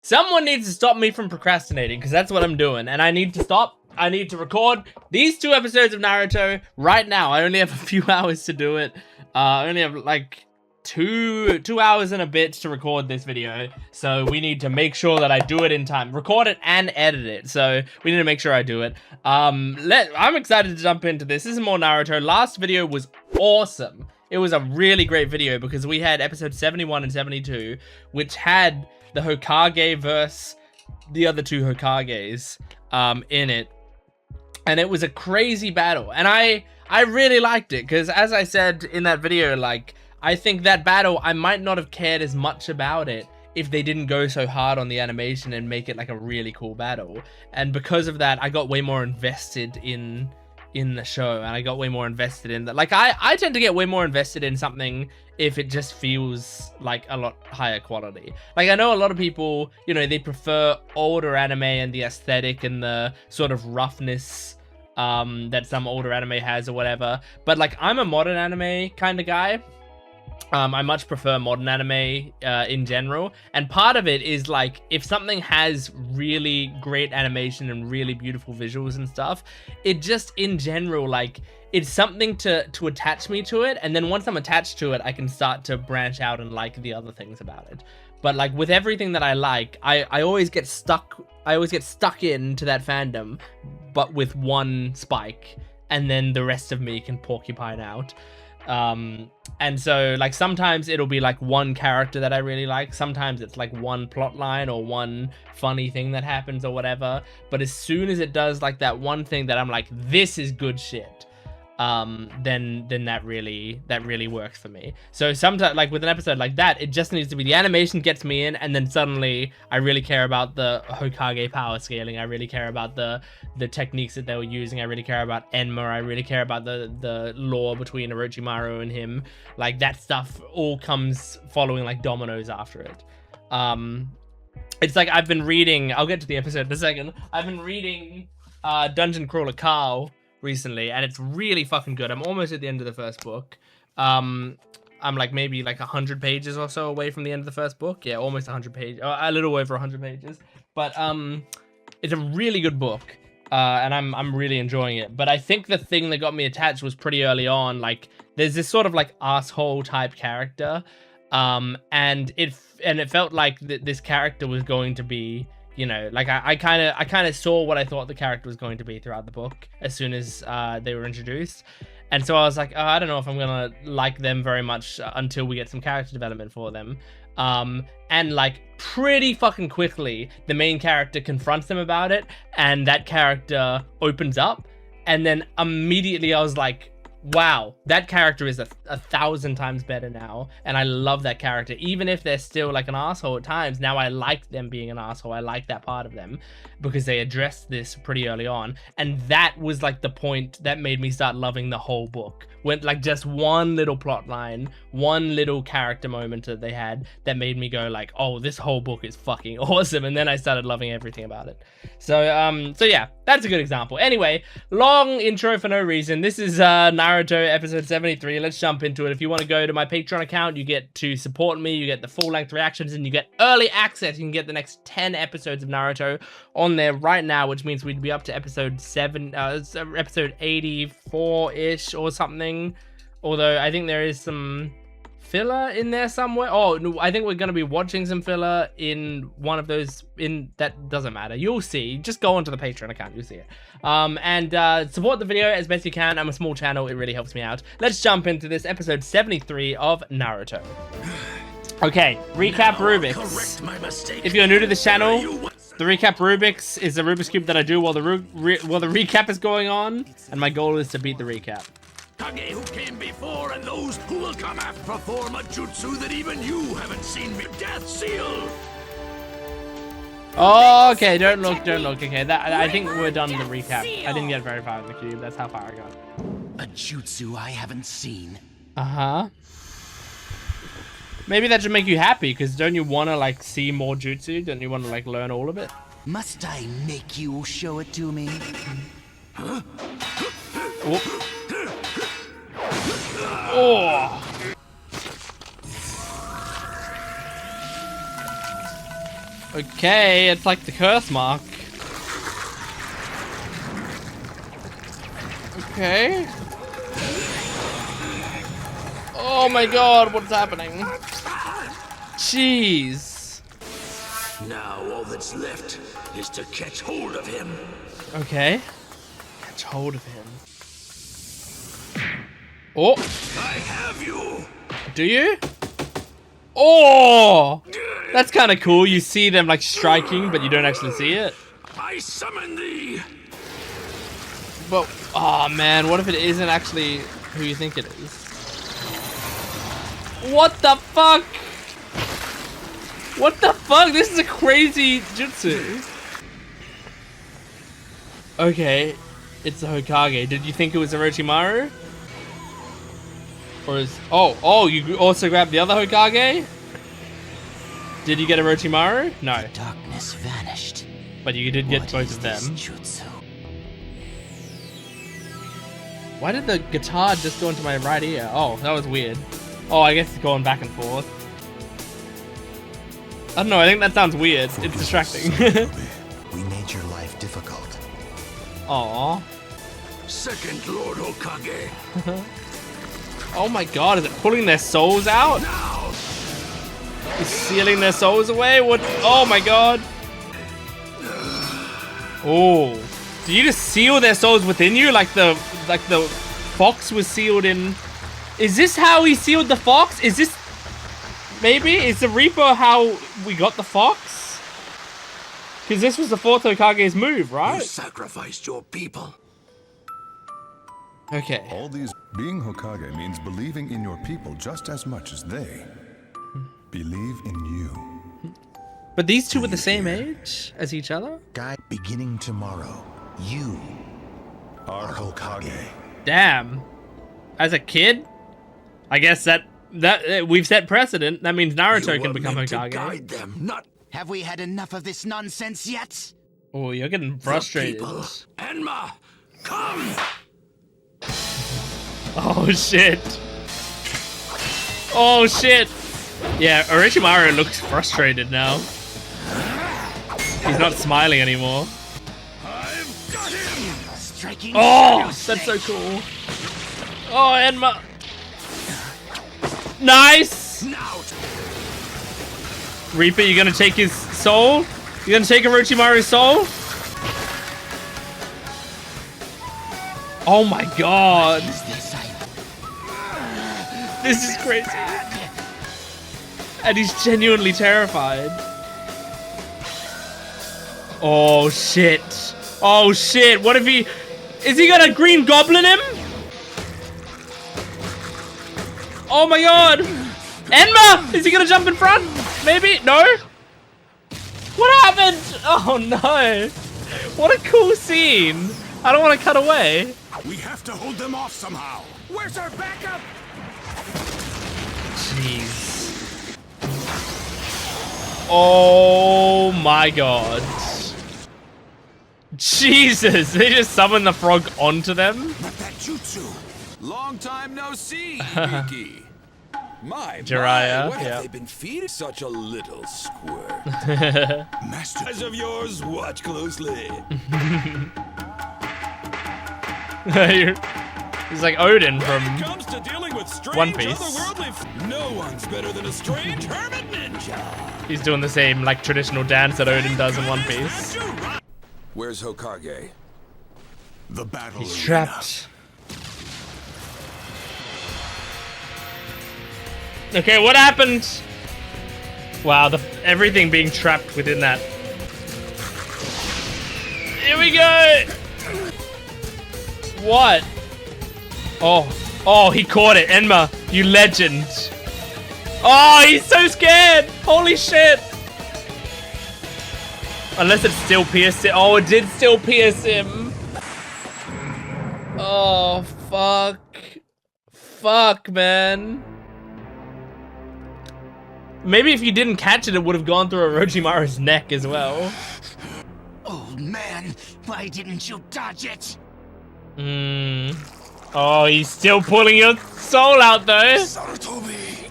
Someone needs to stop me from procrastinating, because that's what I'm doing, and I need to stop. I need to record these 2 episodes of Naruto right now. I only have a few hours to do it. I only have like two hours and a bit to record this video, so we need to make sure that I do it in time. Record it and edit it, so we need to make sure I do it. I'm excited to jump into this. This is more Naruto. Last video was awesome. It was a really great video because we had episode 71 and 72, which had the Hokage versus the other 2 Hokages in it. And it was a crazy battle. And I really liked it because, as I said in that video, like, I think that battle, I might not have cared as much about it if they didn't go so hard on the animation and make it like a really cool battle. And because of that, I got way more invested in the show, and I got way more invested in that. Like, I tend to get way more invested in something if it just feels like a lot higher quality. Like, I know a lot of people, you know, they prefer older anime and the aesthetic and the sort of roughness that some older anime has or whatever, but like, I'm a modern anime kind of guy. I much prefer modern anime in general, and part of it is like, if something has really great animation and really beautiful visuals and stuff, it just in general, like, it's something to attach me to it, and then once I'm attached to it, I can start to branch out and like the other things about it. But like, with everything that I like, I always get stuck. I always get stuck into that fandom, but with one spike, and then the rest of me can porcupine out. And so, like, sometimes it'll be like one character that I really like, sometimes it's like one plot line or one funny thing that happens or whatever, but as soon as it does like that one thing that I'm like, this is good shit, then that really works for me. So sometimes, like with an episode like that, it just needs to be the animation gets me in, and then suddenly I really care about the Hokage power scaling. I really care about the techniques that they were using. I really care about Enma. I really care about the lore between Orochimaru and him. Like, that stuff all comes following like dominoes after it. It's like, I've been reading, I'll get to the episode in a second. I've been reading Dungeon Crawler Carl recently, and it's really fucking good. I'm almost at the end of the first book. I'm like maybe like 100 pages or so away from the end of the first book. Yeah, almost 100 pages, a little over 100 pages. But it's a really good book, and I'm really enjoying it. But I think the thing that got me attached was pretty early on. Like, there's this sort of like asshole type character, and it felt like this character was going to be, you know, like, I kind of saw what I thought the character was going to be throughout the book as soon as they were introduced. And so I was like, oh, I don't know if I'm gonna like them very much until we get some character development for them. And like, pretty fucking quickly, the main character confronts them about it, and that character opens up, and then immediately I was like, wow, that character is a 1,000 times better now, and I love that character. Even if they're still like an asshole at times, now I like them being an asshole. I like that part of them because they addressed this pretty early on, and that was like the point that made me start loving the whole book. Went like, just one little plot line, one little character moment that they had that made me go like, oh, this whole book is fucking awesome, and then I started loving everything about it. So yeah, that's a good example. Anyway, long intro for no reason. This is Naruto episode 73. Let's jump into it. If you want to go to my Patreon account, you get to support me, you get the full-length reactions, and you get early access. You can get the next 10 episodes of Naruto on there right now, which means we'd be up to episode 84-ish or something. Although I think there is some filler in there somewhere. Oh, no, I think we're going to be watching some filler in one of those. That doesn't matter. You'll see. Just go onto the Patreon account. You'll see it. And support the video as best you can. I'm a small channel. It really helps me out. Let's jump into this episode 73 of Naruto. Okay, recap Rubik's. If you're new to this channel, the recap Rubik's is a Rubik's Cube that I do while the recap is going on, and my goal is to beat the recap. Hokage who came before and those who will come after perform a jutsu that even you haven't seen me. Death Seal! Oh, okay, don't look. Okay, I think we're done the recap. I didn't get very far in the cube. That's how far I got. A jutsu I haven't seen. Uh-huh. Maybe that should make you happy, because don't you want to, like, see more jutsu? Don't you want to, like, learn all of it? Must I make you show it to me? Huh? Oh. Oh. Okay, it's like the curse mark. Okay. Oh my god, what's happening? Jeez. Now all that's left is to catch hold of him. Okay. Catch hold of him. Oh. I have you. Do you? Oh! That's kind of cool. You see them like striking, but you don't actually see it. I summon thee. But, oh man, what if it isn't actually who you think it is? What the fuck? What the fuck? This is a crazy jutsu. Okay, it's the Hokage. Did you think it was Orochimaru? Or is... Oh, you also grabbed the other Hokage? Did you get Orochimaru? No. The darkness vanished. But you did get What both is of this them. jutsu? Why did the guitar just go into my right ear? Oh, that was weird. Oh, I guess it's going back and forth. I don't know, I think that sounds weird. It's distracting. We made your life difficult. Aww. Second Lord Hokage. Oh my god, is it pulling their souls out? Now. Is sealing their souls away? What? Oh my god. Oh. Did you just seal their souls within you? Like the fox was sealed in... Is this how he sealed the fox? Is this... Maybe? Is the Reaper how we got the fox? Because this was the fourth Hokage's move, You right? sacrificed your people. Okay. All these... Being Hokage means believing in your people just as much as they believe in you. But these two were the same age as each other? Guy, beginning tomorrow, you Our are Hokage. Damn. As a kid? I guess that we've set precedent. That means Naruto You can were become meant to Hokage. guide them, not Have we had enough of this nonsense yet? Oh, you're getting the frustrated. people. Enma, come! Oh shit. Oh shit. Yeah, Orochimaru looks frustrated now. He's not smiling anymore. I've got him! Striking Oh, shadow that's so snake. cool. Oh, Enma. Nice. Now, Reaper, you gonna take his soul? You gonna take Orochimaru's soul? Oh my god. Is this This is crazy. And he's genuinely terrified. Oh shit. Oh shit. What if he... Is he gonna Green Goblin him? Oh my god. Enma! Is he gonna jump in front? Maybe? No? What happened? Oh no. What a cool scene. I don't want to cut away. we have to hold them off somehow. Where's our backup? Jeez. Oh my god. Jesus, they just summoned the frog onto them? Not that jutsu. Long time no see, Hibiki. My, Jiraiya, what have yeah. they been feeding such a little squirt? Master. Eyes of yours, watch closely. He's like Odin When it from... comes to dealing with strange One Piece. otherworldly, no one's better than a strange hermit ninja. He's doing the same like traditional dance that Odin does in One Piece. Where's Hokage? The battle He's arena. trapped. Okay, what happened? Wow, everything being trapped within that. Here we go! What? Oh, he caught it. Enma, you legend. Oh, he's so scared. Holy shit. Unless it still pierced it. Oh, it did still pierce him. Oh, fuck. Fuck, man. Maybe if you didn't catch it, it would have gone through Orochimaru's neck as well. Old man, why didn't you dodge it? Oh, he's still pulling your soul out though. Sarutobi.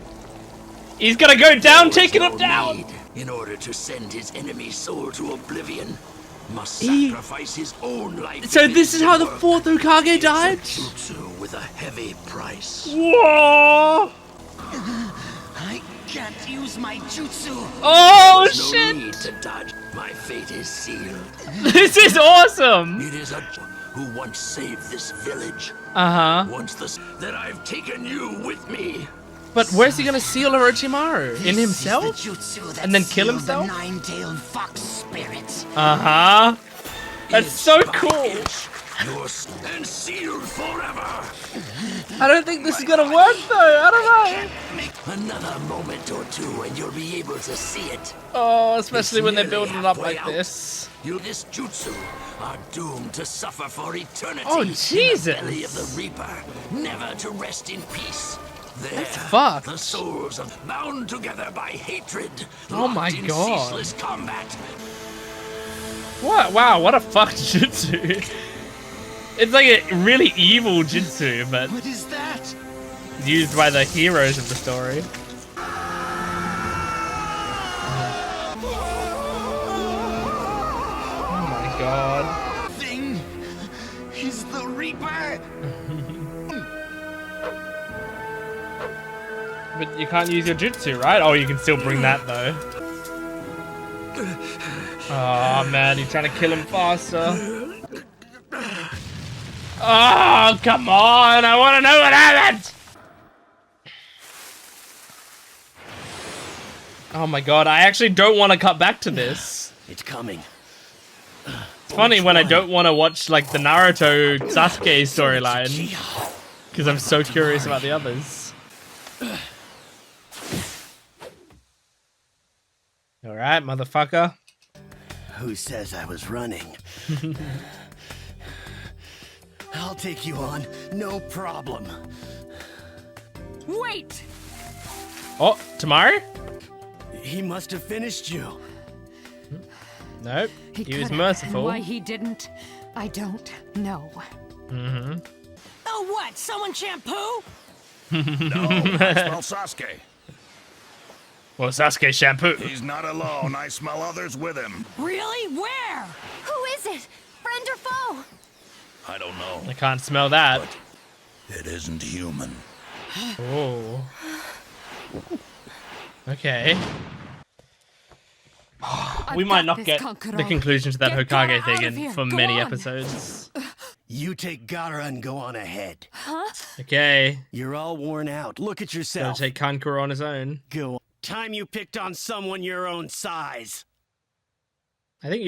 He's gonna go down, taking him down. In order to send his enemy's soul to oblivion, must sacrifice his own life. So this is how the fourth Hokage died? Jutsu with a heavy price. Whoa! I can't use my jutsu. Oh No shit! need to dodge. My fate is sealed. This is awesome! It is a who once saved this village. Uh-huh. Once that I've taken you with me. But where's he gonna seal Orochimaru? In This himself? is the jutsu that And then kill sealed himself? The nine-tailed fox spirit. Uh-huh. That's so cool. Yours and sealed forever. I don't think this is gonna work though. I don't know. Another moment or two, and you'll be able to see it. Oh, especially It's when they're nearly building it up halfway like out. this. You, this jutsu, are doomed to suffer for eternity. Oh, In the Jesus. belly of the Reaper, never to rest in peace. There, That's fucked. the souls are bound together by hatred. Oh my locked in God. ceaseless combat. What? Wow, what a fucked jutsu. It's like a really evil jutsu, but What is that? used by the heroes of the story. Oh my god. Thing is the Reaper. But you can't use your jutsu, right? Oh, you can still bring that though. Oh man, you're trying to kill him faster. Oh, come on! I want to know what happened! Oh my god, I actually don't want to cut back to this. It's coming. It's funny when I don't want to watch like the Naruto Sasuke storyline because I'm so curious about the others. Alright, motherfucker. Who says I was running? I'll take you on, no problem. Wait! Oh, Tamaru? He must have finished you. Nope. He was could've, merciful. And why he didn't, I don't know. Mm-hmm. Oh, what? Someone shampoo? No, I smell Sasuke. Well, Sasuke shampoo. He's not alone. I smell others with him. Really? Where? Who is it? Friend or foe? I don't know. I can't smell that. It isn't human. Oh. Okay. We might not get the conclusion to that Get Hokage Gaara out thing of here. for Go many on. episodes. You take Gaara and go on ahead. Okay. You're all worn out. Look at Gonna yourself. take Kankuro on his own. Go on. Time you picked on someone your own size. I think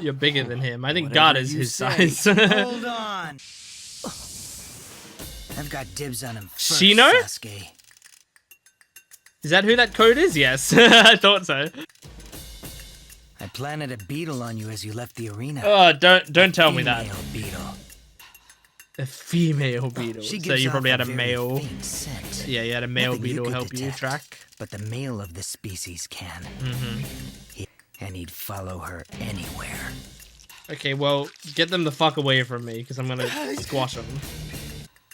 you're bigger than him. I think Whatever Gaara's you his say. size. Hold on. I've got dibs on him first, Shino? Sasuke. Is that who that code is? Yes. I thought so. I planted a beetle on you as you left the arena. Oh, don't tell me that. Female beetle. A female beetle. She So gives you probably off had a very male. faint scent. Yeah, you had a male Nothing you beetle could help you detect, track. But the male of the species can. And he'd follow her anywhere. Okay, well, get them the fuck away from me because I'm gonna squash them.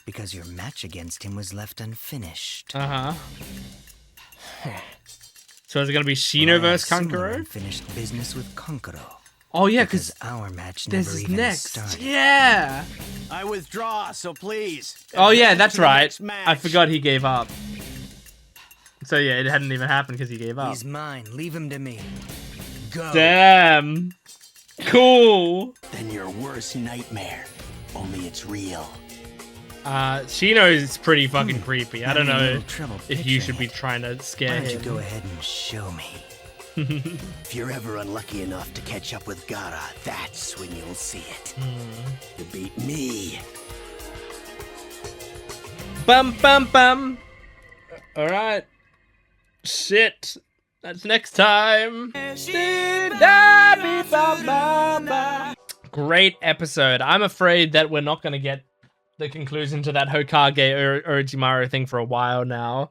Because your match against him was left unfinished. Uh huh. So is it gonna be Shino versus Kankuro? Unfinished business with Kankuro. Oh yeah, Because because our match this never is even next. started. Yeah. I withdraw, so please. Oh yeah, Advance that's to the right. next match. I forgot he gave up. So yeah, it hadn't even happened because he gave up. He's mine. Leave him to me. Go. Damn. Cool. Then your worst nightmare. Only it's real. Shino is pretty fucking creepy. I don't Having a know little trouble if you picturing should be it. trying to Why scare don't you him. go ahead and show me? If you're ever unlucky enough to catch up with Gaara, that's when you'll see it. You beat me. Bum bum bum. All right. Shit. That's next time. Great episode. I'm afraid that we're not going to get the conclusion to that Hokage or Orochimaru thing for a while now.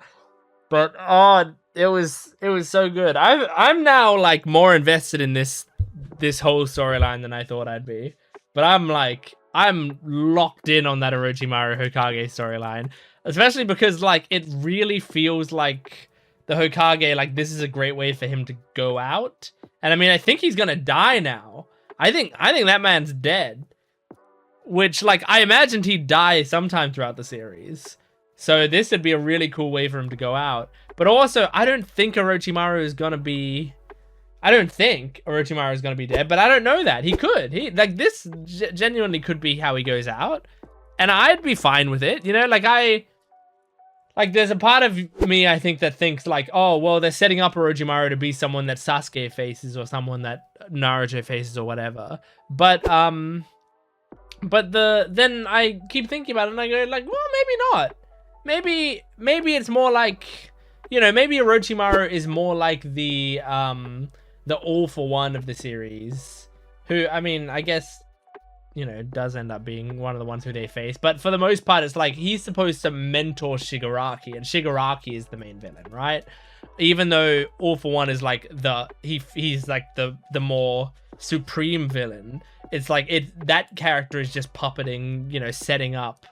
But oh, it was so good. I'm now like more invested in this whole storyline than I thought I'd be. But I'm locked in on that Orochimaru Hokage storyline, especially because like it really feels like the Hokage, like, this is a great way for him to go out. And I mean, I think he's gonna die now. I think that man's dead. Which, like, I imagined he'd die sometime throughout the series. So this would be a really cool way for him to go out. But also, I don't think Orochimaru is gonna be... I don't think Orochimaru is gonna be dead, but I don't know that. He could. This genuinely could be how he goes out. And I'd be fine with it, you know? Like, there's a part of me, I think, that thinks, like, oh, well, they're setting up Orochimaru to be someone that Sasuke faces or someone that Naruto faces or whatever. But then I keep thinking about it and I go, like, well, maybe not. Maybe it's more like, you know, maybe Orochimaru is more like the All for One of the series. Who, I mean, I guess... you know, does end up being one of the ones who they face. But for the most part, it's like he's supposed to mentor Shigaraki, and Shigaraki is the main villain, right? Even though All for One is like he's like the more supreme villain. It's like that character is just puppeting, you know, setting up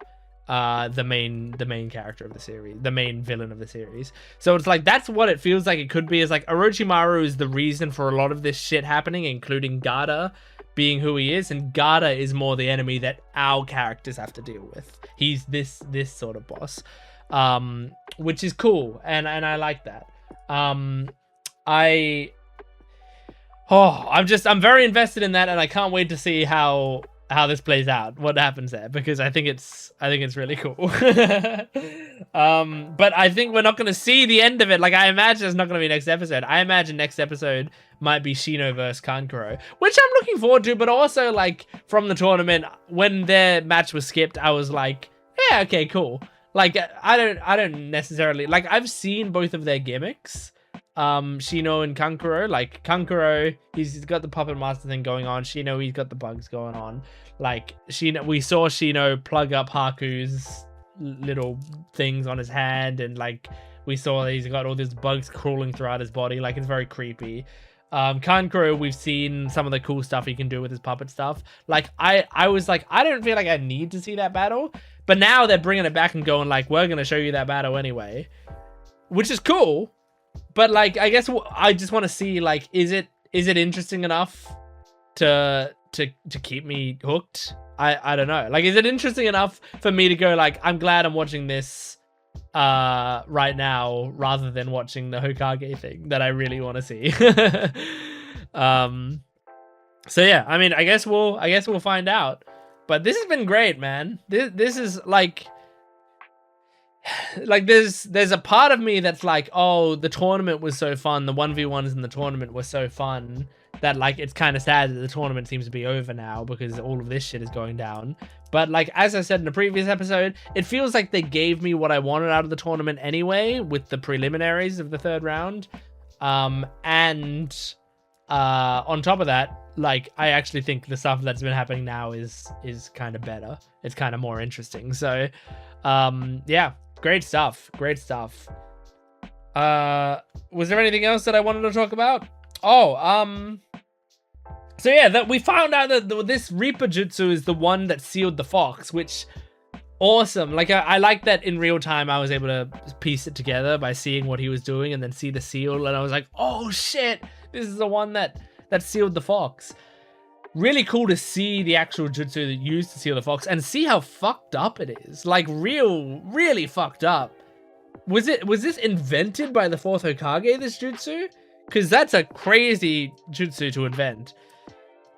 the main character of the series, the main villain of the series. So it's like that's what it feels like it could be. Is like Orochimaru is the reason for a lot of this shit happening, including Gada being who he is, and Gada is more the enemy that our characters have to deal with. He's this sort of boss, which is cool, and I like that. I'm very invested in that, and I can't wait to see how this plays out, what happens there, because I think it's really cool. But I think we're not going to see the end of it. Like, I imagine it's not going to be next episode. I imagine next episode might be Shino versus Kankuro, which I'm looking forward to. But also, like, from the tournament, when their match was skipped, I was like, yeah, okay, cool. Like, I don't necessarily, like, I've seen both of their gimmicks. Shino and Kankuro. Like, Kankuro, he's got the puppet master thing going on. Shino, he's got the bugs going on. Like, we saw Shino plug up Haku's little things on his hand, and like we saw that he's got all these bugs crawling throughout his body. Like, it's very creepy. Kankuro, we've seen some of the cool stuff he can do with his puppet stuff. Like, I was like, I don't feel like I need to see that battle, but now they're bringing it back and going like, we're gonna show you that battle anyway, which is cool. But like, I guess I just want to see, like, is it interesting enough to keep me hooked? I don't know. Like, is it interesting enough for me to go like, I'm glad I'm watching this right now rather than watching the Hokage thing that I really want to see. So yeah, I mean, I guess we'll find out. But this has been great, man. This is like there's a part of me that's like, oh, the tournament was so fun, the 1v1s in the tournament were so fun, that like it's kind of sad that the tournament seems to be over now because all of this shit is going down. But like, as I said in the previous episode, it feels like they gave me what I wanted out of the tournament anyway with the preliminaries of the third round. And on top of that, like, I actually think the stuff that's been happening now is kind of better. It's kind of more interesting. So yeah, great stuff. Was there anything else that I wanted to talk about? So yeah, that we found out that this Reaper Jutsu is the one that sealed the fox, which awesome. Like, I like that in real time I was able to piece it together by seeing what he was doing and then see the seal, and I was like, oh shit, this is the one that sealed the fox. Really cool to see the actual jutsu that used to seal the fox and see how fucked up it is. Like, really fucked up. Was this invented by the fourth Hokage, this jutsu? Because that's a crazy jutsu to invent.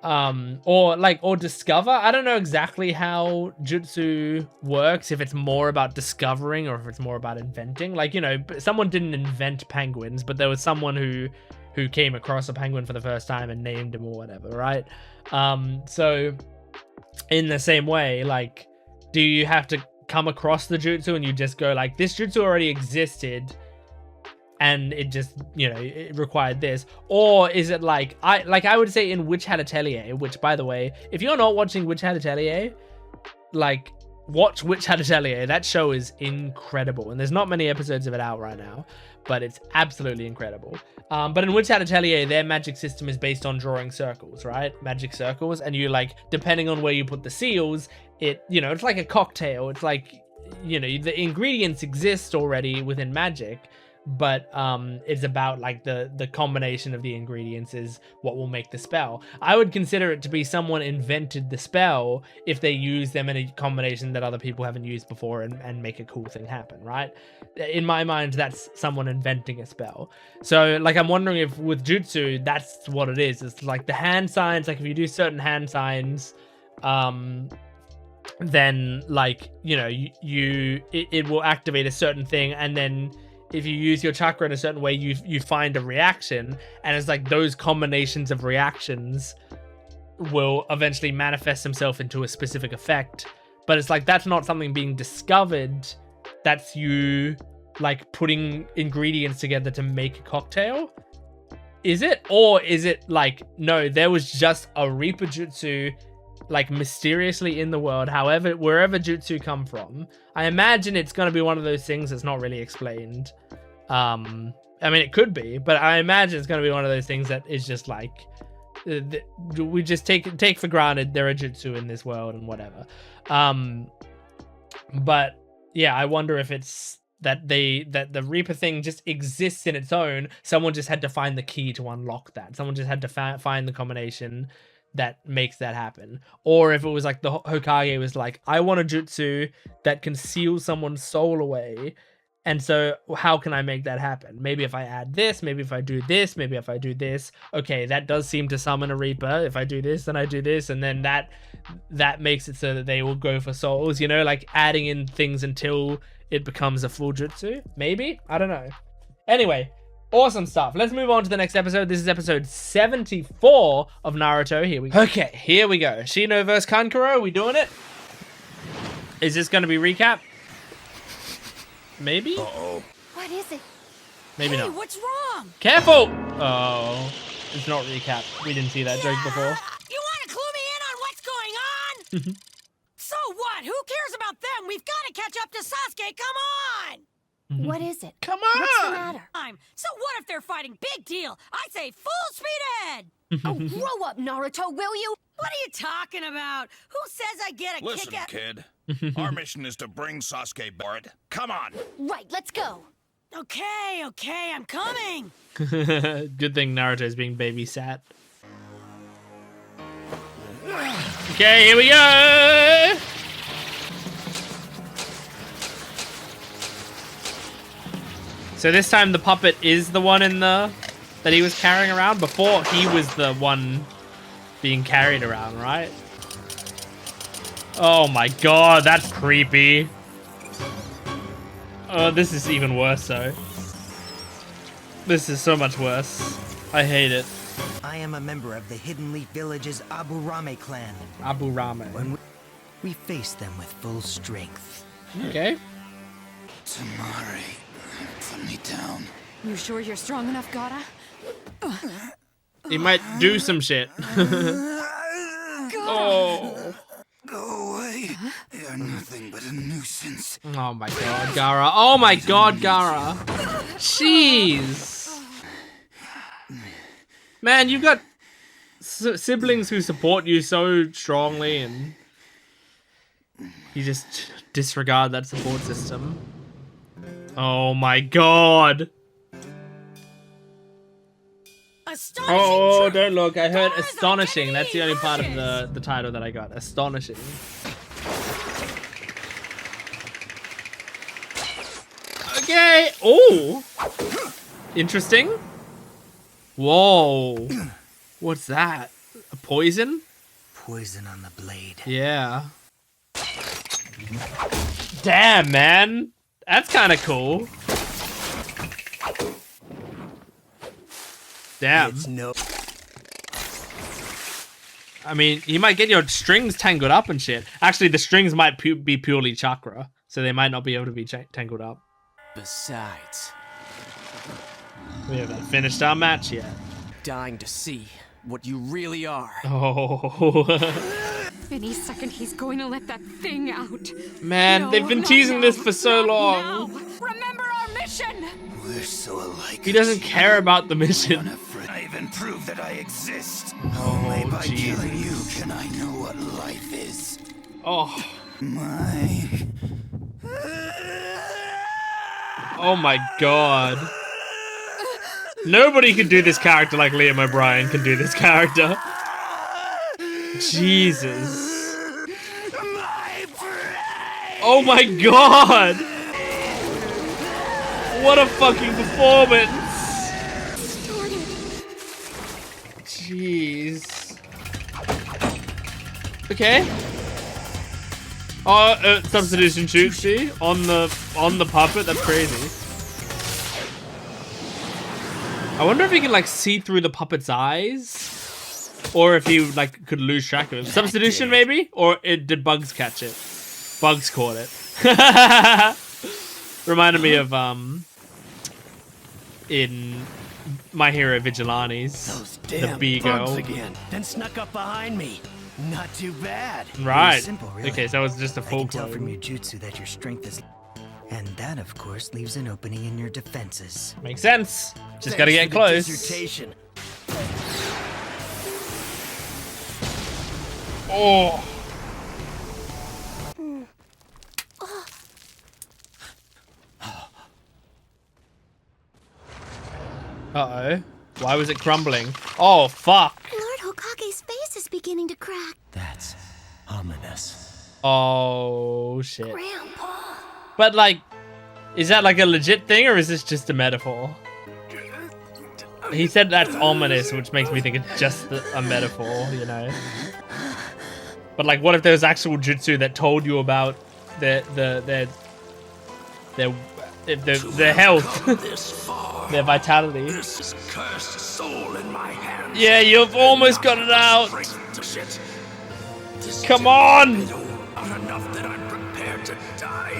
Or discover. I don't know exactly how jutsu works, if it's more about discovering or if it's more about inventing. Like, you know, someone didn't invent penguins, but there was someone who came across a penguin for the first time and named him or whatever, right? So in the same way, like, do you have to come across the jutsu and you just go like, this jutsu already existed and it just, you know, it required this? Or is it like, I would say in Witch Hat Atelier, which, by the way, if you're not watching Witch Hat Atelier, like, watch Witch Hat Atelier. That show is incredible, and there's not many episodes of it out right now, but it's absolutely incredible. But in Witch Hat Atelier, their magic system is based on drawing circles, right? Magic circles, and you, like, depending on where you put the seals, it, you know, it's like a cocktail. It's like, you know, the ingredients exist already within magic, but it's about like the combination of the ingredients is what will make the spell. I would consider it to be someone invented the spell if they use them in a combination that other people haven't used before and make a cool thing happen, right? In my mind, that's someone inventing a spell. So like I'm wondering if with Jutsu, that's what it is. It's like the hand signs, like if you do certain hand signs, then like, you know, it will activate a certain thing, and then if you use your chakra in a certain way, you find a reaction, and it's like those combinations of reactions will eventually manifest themselves into a specific effect. But it's like that's not something being discovered, that's you like putting ingredients together to make a cocktail. Is it? Or is it like, no, there was just a Reaper Jutsu like mysteriously in the world, however, wherever Jutsu come from. I imagine it's going to be one of those things that's not really explained. I mean, it could be, but I imagine it's going to be one of those things that is just like, we just take for granted there are Jutsu in this world and whatever. But yeah, I wonder if it's that the Reaper thing just exists in its own. Someone just had to find the key to unlock that. Someone just had to find the combination that makes that happen. Or if it was like the Hokage was like, I want a jutsu that can seal someone's soul away, and so how can I make that happen? Maybe if I add this, maybe if I do this, maybe if I do this, okay, that does seem to summon a Reaper. If I do this, then I do this, and then that makes it so that they will go for souls, you know, like adding in things until it becomes a full jutsu. Maybe, I don't know. Anyway, awesome stuff. Let's move on to the next episode. This is episode 74 of Naruto. Here we go. Okay, here we go. Shino versus Kankuro. We doing it? Is this going to be recap? Maybe? What is it? Maybe not. What's wrong? Careful! Oh, it's not recap. We didn't see that joke before. You want to clue me in on what's going on? So what? Who cares about them? We've got to catch up to Sasuke. Come on! What is it? Come on! What's the matter? So what if they're fighting? Big deal. I say full speed ahead. Oh, grow up, Naruto, will you? What are you talking about? Who says I get a Listen, kick out? kid. Our mission is to bring Sasuke back. Come on. Right, let's go. Okay, I'm coming. Good thing Naruto's being babysat. Okay, here we go! So this time the puppet is the one that he was carrying around. Before, he was the one being carried around, right? Oh my god, that's creepy. Oh, this is even worse, though. This is so much worse. I hate it. I am a member of the Hidden Leaf Village's Aburame clan. Aburame. When we face them with full strength. Okay. Tamari, put me down. You sure you're strong enough, Gaara? He might do some shit. Oh. Go away. You're nothing but a nuisance. Oh my god, Gaara. Oh my god, Gaara. Jeez. Man, you've got siblings who support you so strongly, and you just disregard that support system. Oh my god. Oh, don't look. I heard astonishing. That's the only part of the title that I got. Astonishing. Okay. Oh. Interesting. Whoa. What's that? A poison? Poison on the blade. Yeah. Damn, man. That's kind of cool. Damn. It's no. I mean, you might get your strings tangled up and shit. Actually, the strings might be purely chakra, so they might not be able to be tangled up. Besides, We haven't finished our match yet. Dying to see what you really are. Oh. Any second he's going to let that thing out. Man, No, they've been not teasing now. this for so Not long. now. Remember our mission. We're so alike. He doesn't care about the mission. I even prove that I exist. Oh, Only by Jesus. killing you can I know what life is. Oh. My... Oh my god. Nobody can do this character like Liam O'Brien can do this character. Jesus. Oh my god. What a fucking performance. Jeez. Okay. Oh, substitution jutsu on the puppet. That's crazy. I wonder if he can like see through the puppet's eyes, or if he like could lose track of him. Substitution maybe, or did Bugs catch it? Bugs caught it. Reminded me of in My Hero Vigilantes, Those the damn bee bugs girl. again. Then snuck up behind me. Not too bad. Right. Simple, really. Okay, so it's just a I full can tell from clone. your jutsu that your strength is, and that, of course, leaves an opening in your defenses. Makes sense. Just Thanks gotta for get the close. dissertation. Oh. Uh-oh. Why was it crumbling? Oh, fuck. Lord Hokage's face is beginning to crack. That's ominous. Oh, shit. Grandpa. But, like, is that, like, a legit thing, or is this just a metaphor? He said that's ominous, which makes me think it's just a metaphor, you know? But, like, what if there was actual jutsu that told you about their health, their vitality? This is cursed soul in my hands. Yeah, you've almost got it out. To shit. This Come on! not enough that I'm prepared to die.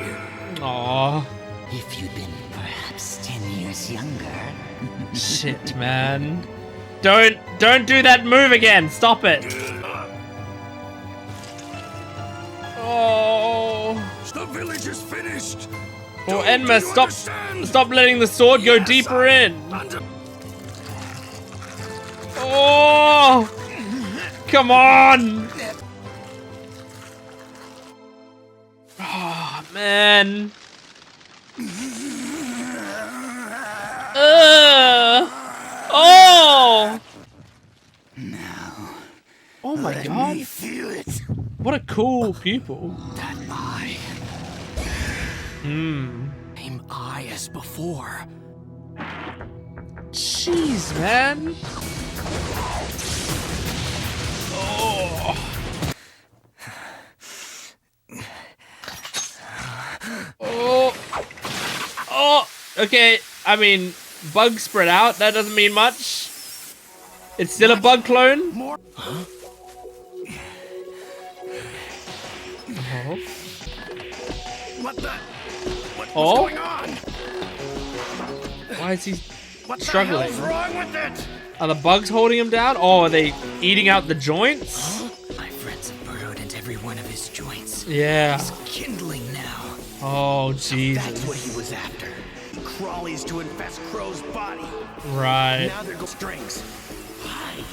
Aww. If you'd been perhaps 10 years younger. Shit, man. Don't do that move again. Stop it. Oh. The village is finished. Oh, Enma, stop letting the sword go deeper in. Oh. Come on. Oh, man. Oh! Oh my god. Feel it. What a cool pupil. That eye. Same eye as before. Jeez, man. Oh. Oh. Oh. Okay, I mean, bug spread out. That doesn't mean much. It's still a bug clone. More. Oh. What the? What's Oh. going on? Why is he What struggling? the hell's wrong with it? Are the bugs holding him down? Oh, are they eating out the joints? My friends have burrowed into every one of his joints. Yeah. He's kindling now. Oh, That's Jesus. what he was after. Crawlies to infest Crow's body. Right. Now there go strings. Why?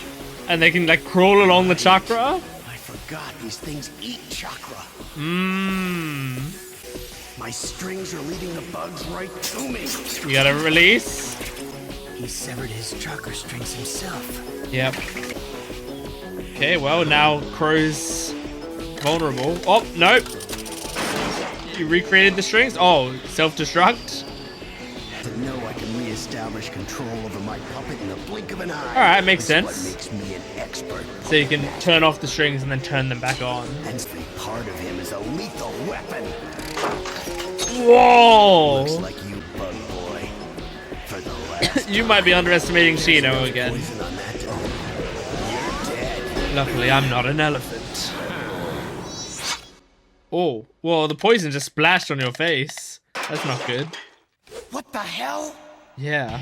And they can, like, crawl along the chakra? I forgot these things eat chakra. Mmm. My strings are leading the bugs right to me. You gotta release. He severed his chakra strings himself. Yep. Okay, well, now Crow's vulnerable. Oh, nope. You recreated the strings? Oh, self-destruct? To know I can reestablish control over my puppet in the blink of an eye. Alright, makes That's sense. What makes me an expert. So you can turn off the strings and then turn them back on. And every part of him is a lethal weapon. Whoa! Looks like you, bug boy. For the last You might be underestimating Shino again. poison on that dog. You're dead. Luckily, I'm not an elephant. Oh, well, the poison just splashed on your face. That's not good. What the hell? Yeah.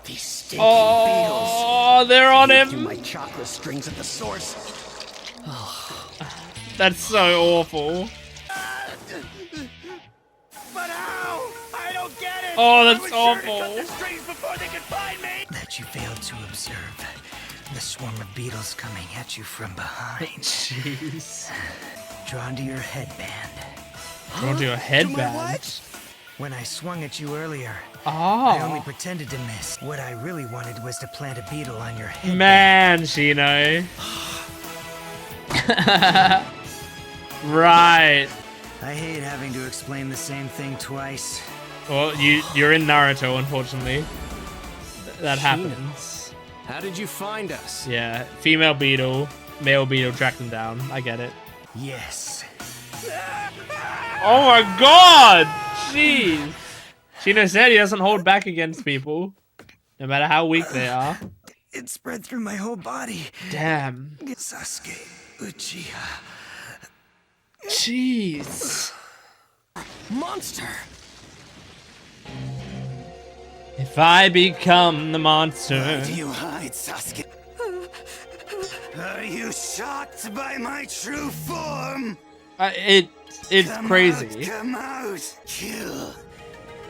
These stinking beetles. Oh, they're on Through him. my chakra strings at the source. That's so awful. But how? I don't get it. Oh, I that's was sure to cut awful. the strings before they could find me. That you failed to observe. The swarm of beetles coming at you from behind. Jeez. Drawn to your headband. Drawn to your headband. When I swung at you earlier, Oh. I only pretended to miss. What I really wanted was to plant a beetle on your head. Man, Shino. Right. I hate having to explain the same thing twice. Well, you're in Naruto, unfortunately. That happens. How did you find us? Yeah, female beetle, male beetle tracked them down. I get it. Yes. Oh my god! Jeez. Shino said he doesn't hold back against people, no matter how weak they are. It spread through my whole body. Damn. Sasuke Uchiha. Jeez. Monster! If I become the monster. Why do you hide, Sasuke? Are you shocked by my true form? It's Come crazy. Come out, kill.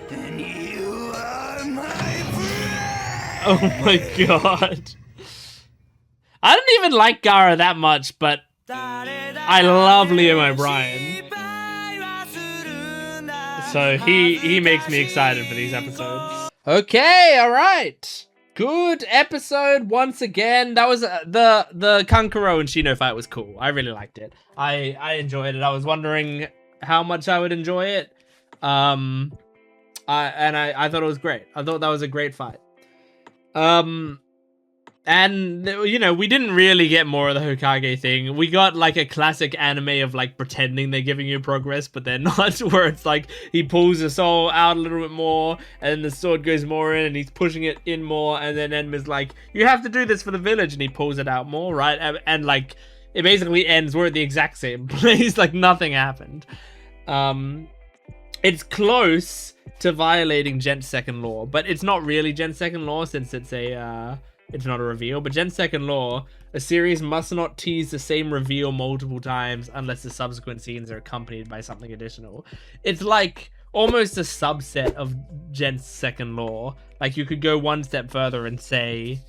And you are my prey! Oh my god. I don't even like Gaara that much, but I love Liam O'Brien. So he makes me excited for these episodes. Okay, alright. Good episode once again. That was the Kankuro and Shino fight was cool. I really liked it. I enjoyed it. I was wondering how much I would enjoy it. I thought it was great. I thought that was a great fight. And, you know, we didn't really get more of the Hokage thing. We got, like, a classic anime of, like, pretending they're giving you progress, but they're not, where it's like, he pulls the soul out a little bit more, and then the sword goes more in, and he's pushing it in more, and then Enma's like, you have to do this for the village, and he pulls it out more, right? And like, it basically ends, we're at the exact same place, like, nothing happened. It's close to violating Gent's second law, but it's not really Gent's second law, since it's it's not a reveal, but Gent's second law, a series must not tease the same reveal multiple times unless the subsequent scenes are accompanied by something additional. It's like almost a subset of Gent's second law. Like, you could go one step further and say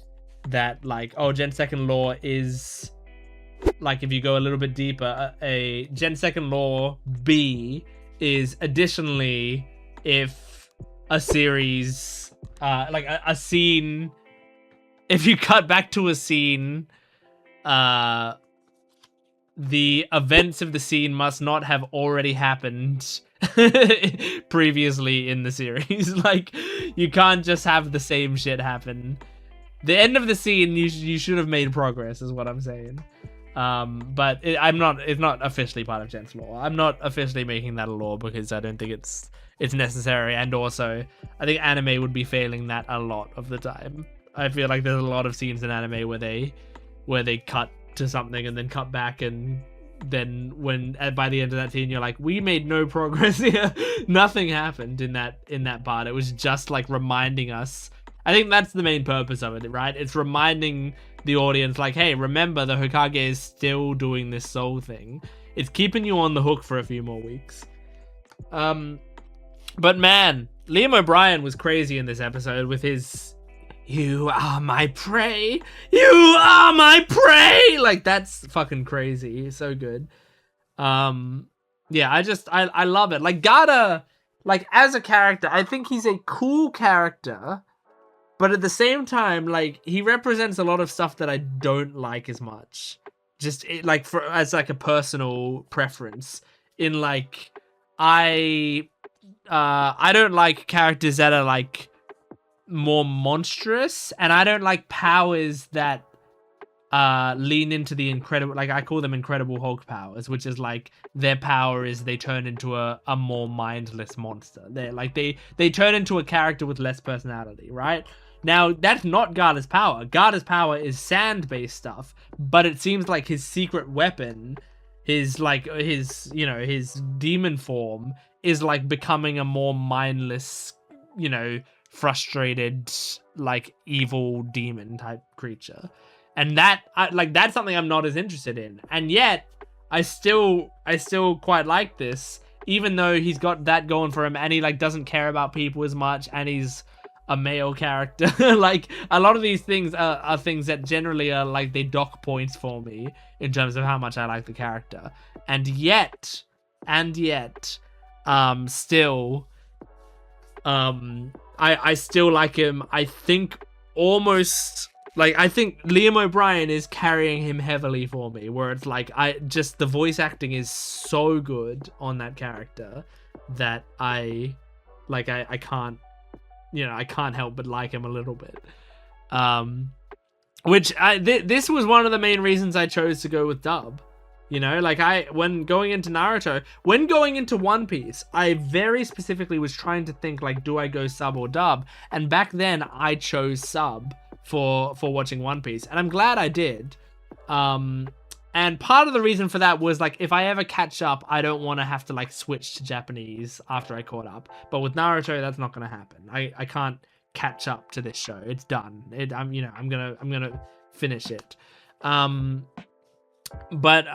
that, like, oh, Gent's second law is, like, if you go a little bit deeper, a Gent's second law B is additionally if a series, like a scene, if you cut back to a scene, the events of the scene must not have already happened previously in the series. Like, you can't just have the same shit happen. The end of the scene, you should have made progress, is what I'm saying. But it's not officially part of Gent's law. I'm not officially making that a law because I don't think it's necessary, and also I think anime would be failing that a lot of the time. I feel like there's a lot of scenes in anime where they cut to something and then cut back, and then by the end of that scene you're like, we made no progress here. Nothing happened in that part. It was just like reminding us. I think that's the main purpose of it, right? It's reminding the audience, like, hey, remember the Hokage is still doing this soul thing. It's keeping you on the hook for a few more weeks. But man, Liam O'Brien was crazy in this episode with his "You are my prey, you are my prey." Like, that's fucking crazy. So good. Yeah, I love it. Like, Gaara, like, as a character, I think he's a cool character. But at the same time, like, he represents a lot of stuff that I don't like as much. Just as like a personal preference. In like, I don't like characters that are like more monstrous, and I don't like powers that lean into the incredible. Like, I call them Incredible Hulk powers, which is like their power is they turn into a more mindless monster. They're like they turn into a character with less personality, right? Now, that's not Gaara's power. Gaara's power is sand-based stuff, but it seems like his secret weapon, his demon form, is like becoming a more mindless, frustrated, like, evil demon type creature. And that's something I'm not as interested in. And yet, I still quite like this, even though he's got that going for him, and he like doesn't care about people as much, and he's a male character. Like, a lot of these things are things that generally are like, they dock points for me in terms of how much I like the character. And yet, still, I still like him. I think almost like I think Liam O'Brien is carrying him heavily for me, where it's like the voice acting is so good on that character that I can't, I can't help but like him a little bit. This was one of the main reasons I chose to go with dub. When going into Naruto, when going into One Piece, I very specifically was trying to think, like, do I go sub or dub? And back then, I chose sub for watching One Piece. And I'm glad I did. And part of the reason for that was, like, if I ever catch up, I don't want to have to, like, switch to Japanese after I caught up. But with Naruto, that's not going to happen. I can't catch up to this show. It's done. I'm gonna finish it. But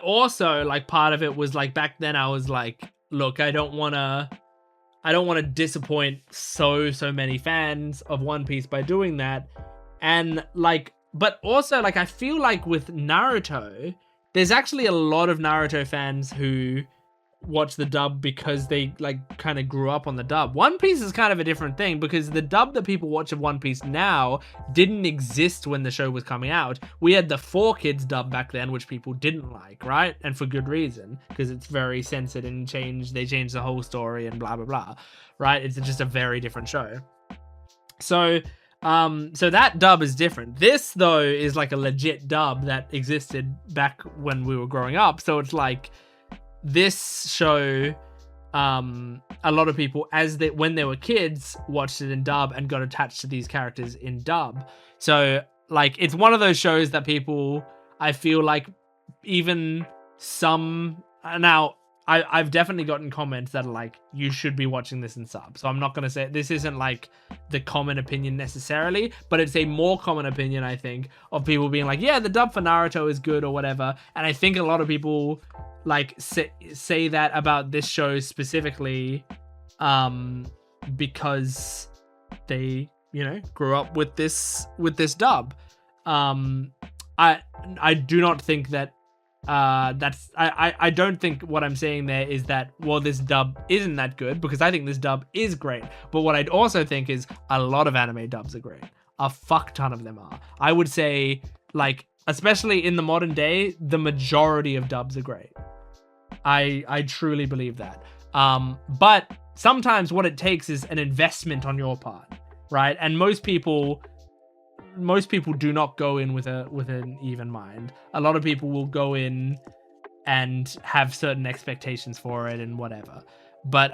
also, like, part of it was, like, back then I was like, look, I don't want to disappoint so many fans of One Piece by doing that. And, like, but also, like, I feel like with Naruto, there's actually a lot of Naruto fans who watch the dub because they, like, kind of grew up on the dub. One Piece is kind of a different thing, because the dub that people watch of One Piece now didn't exist when the show was coming out. We had the 4Kids dub back then, which people didn't like, right? And for good reason, because it's very censored and they changed the whole story and blah blah blah, right? It's just a very different show. So that dub is different. This, though, is like a legit dub that existed back when we were growing up. So it's like, this show, a lot of people, when they were kids, watched it in dub and got attached to these characters in dub. So, like, it's one of those shows that people, I feel like, even some, now, I've definitely gotten comments that are like, you should be watching this in sub. So I'm not going to say, this isn't like the common opinion necessarily, but it's a more common opinion, I think, of people being like, yeah, the dub for Naruto is good or whatever. And I think a lot of people, like, say that about this show specifically, because they, grew up with this dub. I do not think that I don't think what I'm saying there is that, well, this dub isn't that good, because I think this dub is great. But what I'd also think is a lot of anime dubs are great. A fuck ton of them are. I would say, like, especially in the modern day, the majority of dubs are great. I truly believe that. But sometimes what it takes is an investment on your part, right? And most people do not go in with an even mind. A lot of people will go in and have certain expectations for it and whatever. But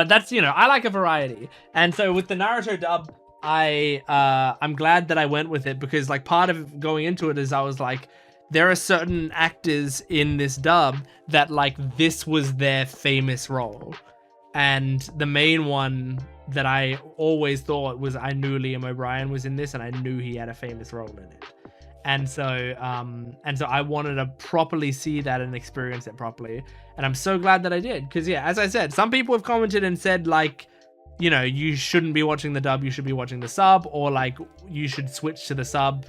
that's, I like a variety. And so with the Naruto dub, I'm glad that I went with it, because, like, part of going into it is I was like, there are certain actors in this dub that, like, this was their famous role. And the main one that I always thought was, I knew Liam O'Brien was in this, and I knew he had a famous role in it. And so I wanted to properly see that and experience it properly. And I'm so glad that I did. Because, yeah, as I said, some people have commented and said, like, you shouldn't be watching the dub, you should be watching the sub, or, like, you should switch to the sub,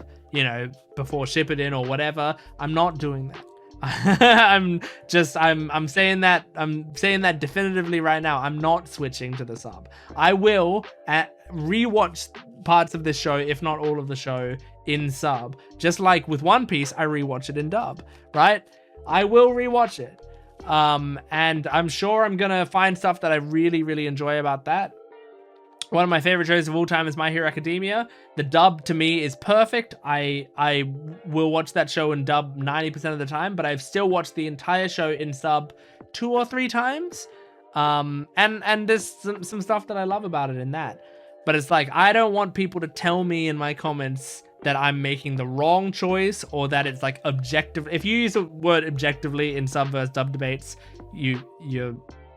before Shippuden or whatever. I'm not doing that. I'm saying that definitively right now. I'm not switching to the sub. I will rewatch parts of this show, if not all of the show, in sub. Just like with One Piece, I rewatch it in dub, right? I will rewatch it. And I'm sure I'm gonna find stuff that I really, really enjoy about that. One of my favorite shows of all time is My Hero Academia. The dub, to me, is perfect. I will watch that show in dub 90% of the time, but I've still watched the entire show in sub 2 or 3 times. And there's some stuff that I love about it in that. But it's like, I don't want people to tell me in my comments that I'm making the wrong choice, or that it's, like, objective. If you use the word objectively in sub versus dub debates, you're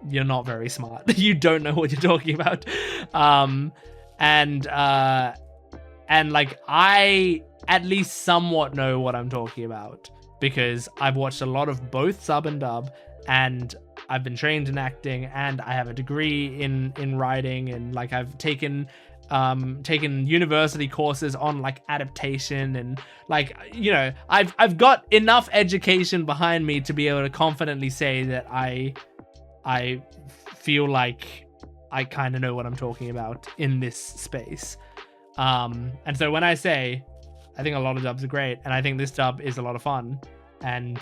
not very smart. You don't know what you're talking about. And like, I at least somewhat know what I'm talking about, because I've watched a lot of both sub and dub, and I've been trained in acting, and I have a degree in writing, and, like, I've taken taken university courses on like adaptation and like, you know, I've got enough education behind me to be able to confidently say that I feel like I kind of know what I'm talking about in this space. And so when I say I think a lot of dubs are great, and I think this dub is a lot of fun, and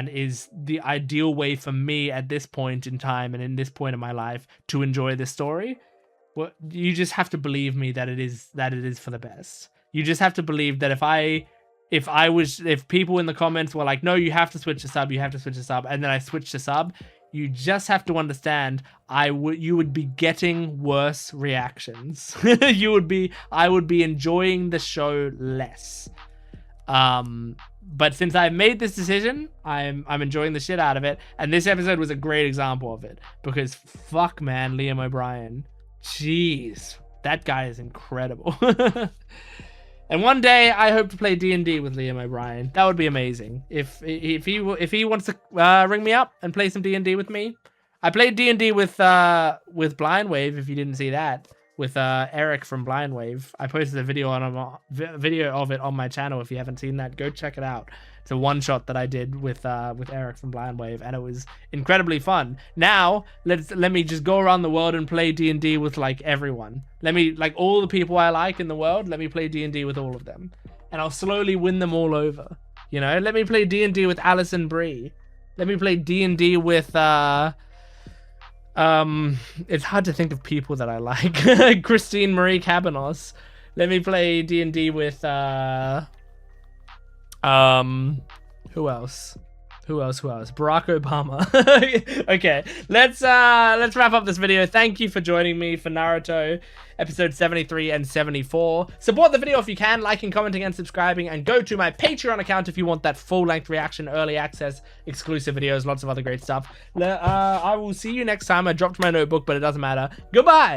is the ideal way for me at this point in time and in this point in my life to enjoy this story. Well, you just have to believe me that it is for the best. You just have to believe that if people in the comments were like, no, you have to switch to sub, and then I switched to sub, you just have to understand you would be getting worse reactions. I would be enjoying the show less. But since I've made this decision, I'm enjoying the shit out of it, and this episode was a great example of it, because fuck man, Liam O'Brien, jeez, that guy is incredible. And one day I hope to play D&D with Liam O'Brien. That would be amazing. If he wants to ring me up and play some D&D with me. I played D&D with Blind Wave, if you didn't see that, with Eric from Blind Wave. I posted a video of it on my channel. If you haven't seen that, go check it out. It's a one-shot that I did with Eric from Blind Wave, and it was incredibly fun. Now, let me just go around the world and play D&D with like everyone. Let me, like, all the people I like in the world, let me play D&D with all of them, and I'll slowly win them all over. You know, let me play D&D with Alison Brie. Let me play D&D with it's hard to think of people that I like. Christine Marie Cabanos. Let me play D&D with who else? Barack Obama. Okay, let's wrap up this video. Thank you for joining me for Naruto episode 73 and 74. Support the video if you can, liking, commenting, and subscribing, and go to my Patreon account if you want that full-length reaction, early access, exclusive videos, lots of other great stuff. I will see you next time. I dropped my notebook, but it doesn't matter. Goodbye!